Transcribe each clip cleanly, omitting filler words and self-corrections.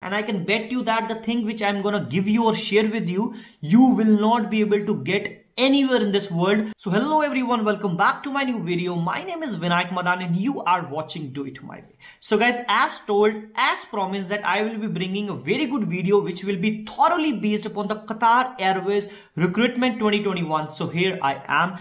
and I can bet you that the thing which I'm gonna give you or share with you, you will not be able to get anywhere in this world. So hello everyone, welcome back to my new video. My name is Vinayak Madan and you are watching Do It My Way. So guys, as told, as promised, that I will be bringing a very good video which will be thoroughly based upon the Qatar Airways recruitment 2021. So here I am,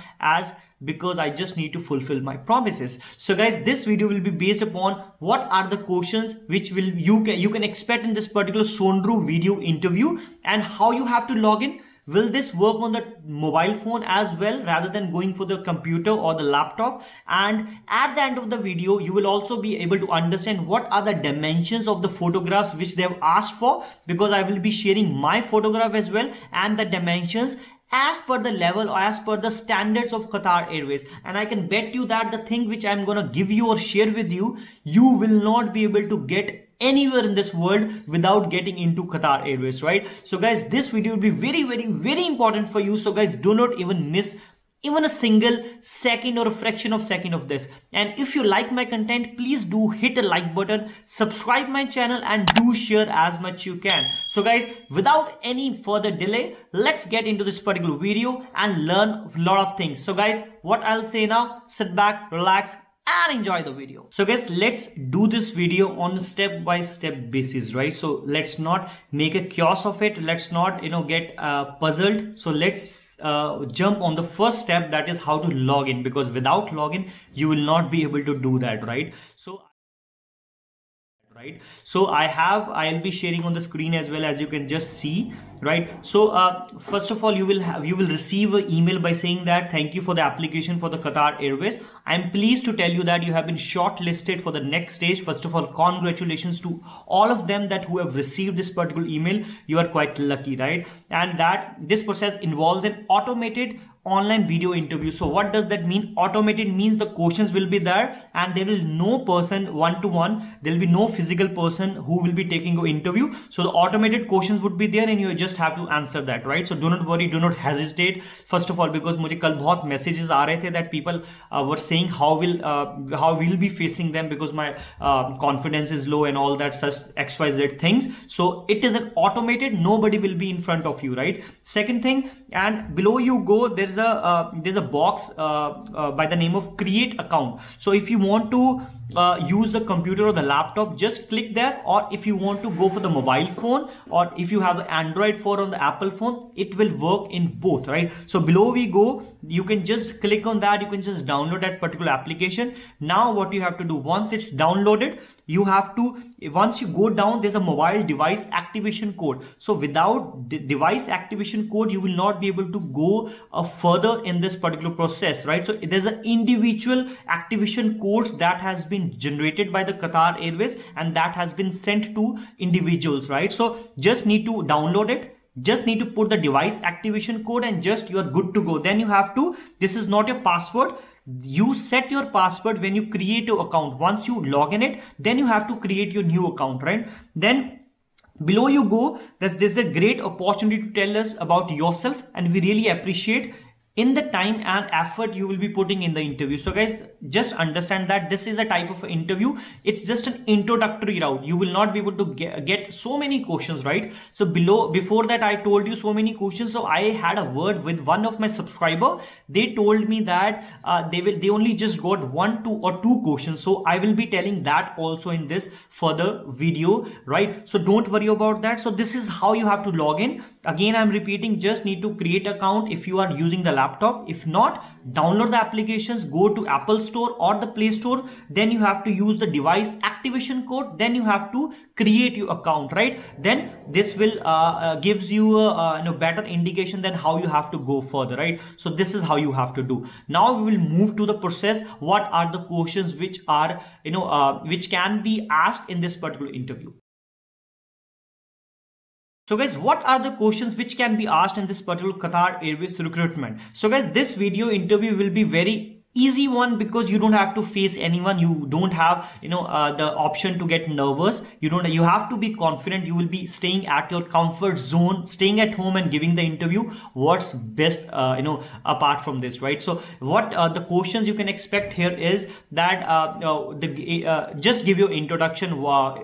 because I just need to fulfill my promises. So guys, this video will be based upon what are the questions which you can expect in this particular Sondru video interview, and how you have to log in. Will this work on the mobile phone as well rather than going for the computer or the laptop? And at the end of the video, you will also be able to understand what are the dimensions of the photographs which they have asked for, because I will be sharing my photograph as well, and the dimensions as per the level or as per the standards of Qatar Airways. And I can bet you that the thing which I'm gonna give you or share with you, you will not be able to get anywhere in this world without getting into Qatar Airways, right? So guys, this video will be very important for you. So guys, do not even miss even a single second or a fraction of second of this. And if you like my content, please do hit a like button, subscribe my channel, and do share as much you can. So guys, without any further delay, let's get into this particular video and learn a lot of things. So guys, what I'll say now, sit back, relax, and enjoy the video. So guys, let's do this video on a step-by-step basis, right? So let's not make a chaos of it. Let's not get puzzled. So let's jump on the first step, that is how to log in, because without login you will not be able to do that, right? So I'll be sharing on the screen as well, as you can just see, right? So first of all, you will receive an email by saying that thank you for the application for the Qatar Airways. I'm pleased to tell you that you have been shortlisted for the next stage. First of all, congratulations to all of them that who have received this particular email. You are quite lucky, right? And that this process involves an automated online video interview. So what does that mean? Automated means the questions will be there and there will no person one-to-one, there will be no physical person who will be taking your interview. So the automated questions would be there and you just have to answer that, right? So do not worry, do not hesitate. First of all, because मुझे कल बहुत messages आ रहे थे that people were saying how we'll be facing them because my confidence is low and all that such XYZ things. So it is an automated, nobody will be in front of you, right? Second thing, and below you go, there's a box by the name of create account. So if you want to use the computer or the laptop, just click there, or if you want to go for the mobile phone, or if you have the Android phone or the Apple phone, it will work in both, right? So below we go, you can just click on that, you can just download that particular application. Now what you have to do, once it's downloaded, you have to, once you go down, there's a mobile device activation code. So without device activation code, you will not be able to go further in this particular process, right? So there's an individual activation codes that has been generated by the Qatar Airways and that has been sent to individuals, right? So just need to download it, just need to put the device activation code, and just you are good to go. Then you have to, this is not your password. You set your password when you create your account. Once you log in it, then you have to create your new account, right? Then below you go, there's a great opportunity to tell us about yourself, and we really appreciate in the time and effort you will be putting in the interview. So guys, just understand that this is a type of interview. It's just an introductory route. You will not be able to get so many questions, right? So before that, I told you so many questions. So I had a word with one of my subscriber. They told me that they only just got 1, 2 or 2 questions. So I will be telling that also in this further video, right? So don't worry about that. So this is how you have to log in. Again, I'm repeating, just need to create account if you are using the laptop. If not, download the applications, go to Apple Store or the Play Store. Then you have to use the device activation code. Then you have to create your account, right? Then this will gives you a better indication than how you have to go further, right? So this is how you have to do. Now we will move to the process. What are the questions which are which can be asked in this particular interview? So guys, what are the questions which can be asked in this particular Qatar Airways recruitment? So guys, this video interview will be very easy one because you don't have to face anyone. You don't have the option to get nervous. You have to be confident. You will be staying at your comfort zone, staying at home and giving the interview. What's best apart from this, right? So what the questions you can expect here is that just give your introduction,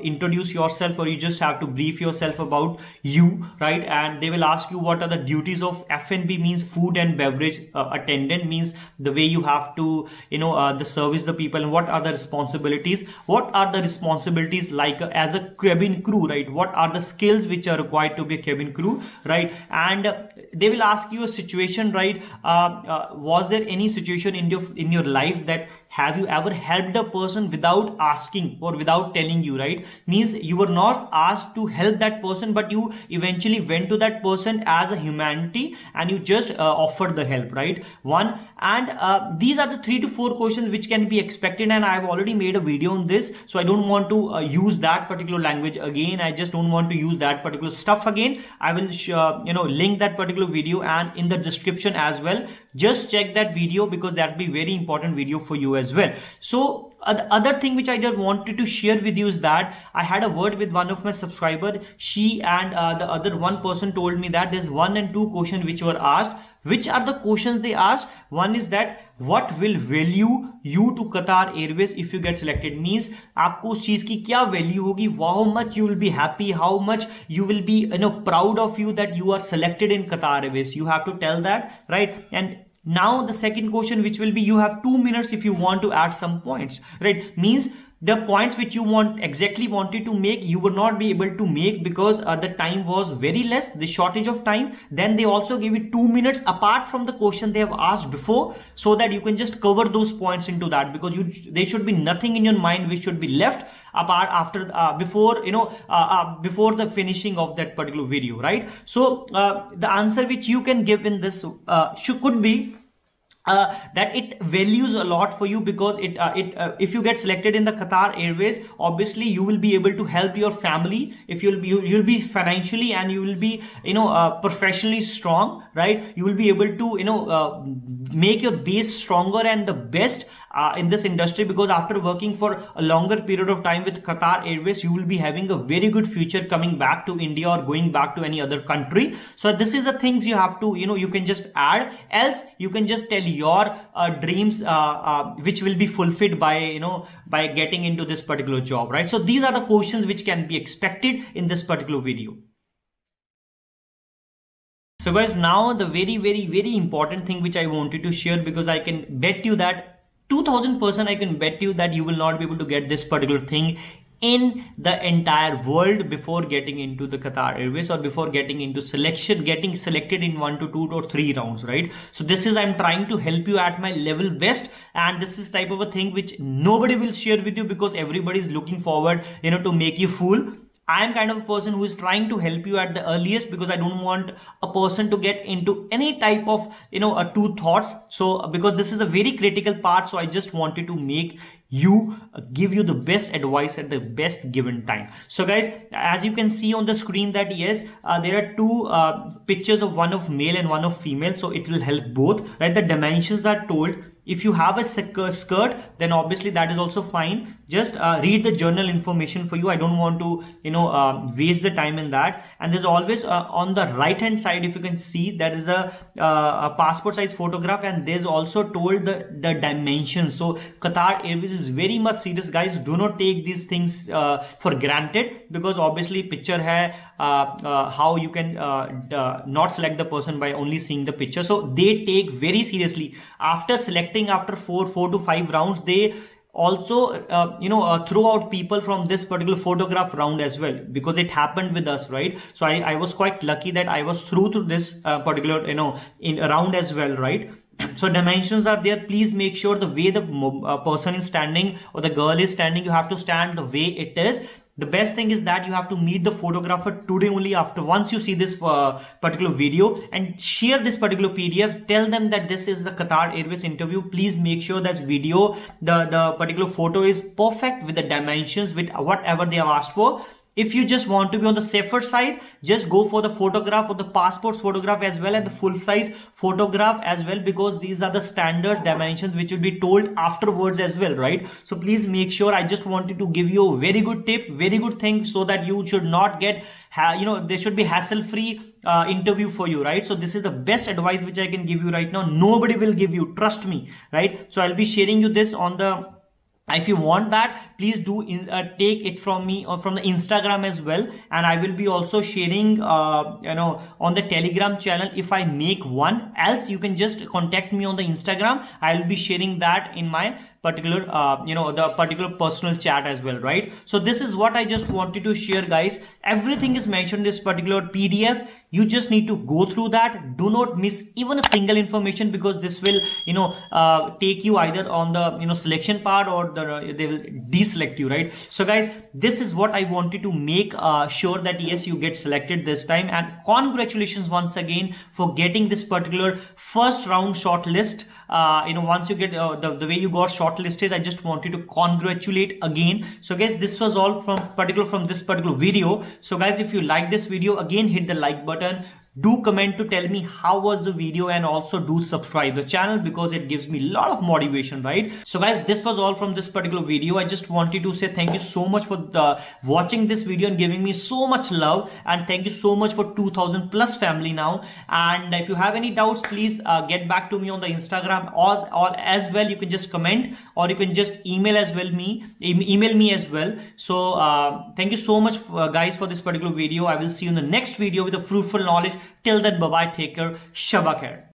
introduce yourself, or you just have to brief yourself about you, right? And they will ask you what are the duties of F&B, means food and beverage attendant, means the way you have to the service the people, and what are the responsibilities, like as a cabin crew, right? What are the skills which are required to be a cabin crew, right? And they will ask you a situation, right? Was there any situation in your life that have you ever helped a person without asking or without telling you, right? Means you were not asked to help that person, but you eventually went to that person as a humanity and you just offered the help, right? One. And these are the 3 to 4 questions which can be expected, and I've already made a video on this, so I don't want to use that particular language again. I just don't want to use that particular stuff again. I will link that particular video and in the description as well. Just check that video because that'll be very important video for you as well. So the other thing which I just wanted to share with you is that I had a word with one of my subscriber. She and the other one person told me that there's 1 and 2 questions which were asked. Which are the questions they asked? One is that what will value you to Qatar Airways if you get selected, means आपको उस चीज की क्या value होगी, how much you will be happy, how much you will be proud of you that you are selected in Qatar Airways. You have to tell that, right? And now the second question, which will be, you have 2 minutes if you want to add some points, right? Means the points which you wanted to make, you would not be able to make because the time was very less, the shortage of time. Then they also give you 2 minutes apart from the question they have asked before, so that you can just cover those points into that, because there should be nothing in your mind which should be left apart after before the finishing of that particular video, right? So the answer which you can give in this could be that it values a lot for you, because if you get selected in the Qatar Airways, obviously you will be able to help your family. If you'll be financially and you will be professionally strong, right? You will be able to make your base stronger and the best in this industry, because after working for a longer period of time with Qatar Airways, you will be having a very good future coming back to India or going back to any other country. So this is the things you have to, you can just add, else you can just tell your dreams which will be fulfilled by, by getting into this particular job, right? So these are the questions which can be expected in this particular video. So guys, now the very, very, very important thing which I wanted to share, because I can bet you that 2000% I can bet you that you will not be able to get this particular thing in the entire world before getting into the Qatar Airways, or before getting into getting selected in 1 to 2 or 3 rounds, right? So this is, I'm trying to help you at my level best, and this is type of a thing which nobody will share with you, because everybody is looking forward, to make you fool. I am kind of a person who is trying to help you at the earliest, because I don't want a person to get into any type of, two thoughts. So because this is a very critical part, so I just wanted to make you give you the best advice at the best given time. So guys, as you can see on the screen that yes, there are 2 pictures of one of male and one of female, so it will help both, right? The dimensions are told. If you have a skirt, then obviously that is also fine. Just read the journal information for you. I don't want to waste the time in that. And there's always on the right hand side, if you can see, there is a passport size photograph, and there's also told the dimensions. So Qatar Airways is very much serious, guys. Do not take these things for granted, because obviously picture hai, how you can not select the person by only seeing the picture. So they take very seriously. After selecting, after 4 to 5 rounds, they also throw out people from this particular photograph round as well, because it happened with us, right? So I was quite lucky that I was through to this particular in round as well, right? So dimensions are there. Please make sure the way the person is standing or the girl is standing, you have to stand the way it is. The best thing is that you have to meet the photographer today only, after once you see this particular video, and share this particular PDF. Tell them that this is the Qatar Airways interview. Please make sure that video, the particular photo is perfect with the dimensions, with whatever they have asked for. if you just want to be on the safer side, just go for the photograph or the passport photograph as well, and the full size photograph as well, because these are the standard dimensions which will be told afterwards as well, right? So please make sure, I just wanted to give you a very good tip, very good thing, so that you should not get there should be hassle free interview for you, right? So this is the best advice which I can give you right now. Nobody will give you, trust me, right? So I'll be sharing you this on the, if you want that, please do take it from me or from the Instagram as well, and I will be also sharing on the Telegram channel if I make one. Else you can just contact me on the Instagram. I'll be sharing that in my particular the particular personal chat as well, right? So this is what I just wanted to share, guys. Everything is mentioned in this particular PDF. You just need to go through that. Do not miss even a single information, because this will take you either on the selection part, or they will deselect you, right? So guys, this is what I wanted to make sure that yes, you get selected this time, and congratulations once again for getting this particular first round shortlist. Once you get the way you got shortlisted, I just wanted to congratulate again. So guys, this was all from this particular video. So guys, if you like this video, again hit the like button. Do comment to tell me how was the video, and also do subscribe the channel, because it gives me a lot of motivation, right? So guys, this was all from this particular video. I just wanted to say thank you so much for watching this video and giving me so much love, and thank you so much for 2000 plus family now. And if you have any doubts, please get back to me on the Instagram, or as well you can just comment, or you can just email me as well. So thank you so much guys for this particular video. I will see you in the next video with a fruitful knowledge. Till then, bye bye, take care, Shabba Khair.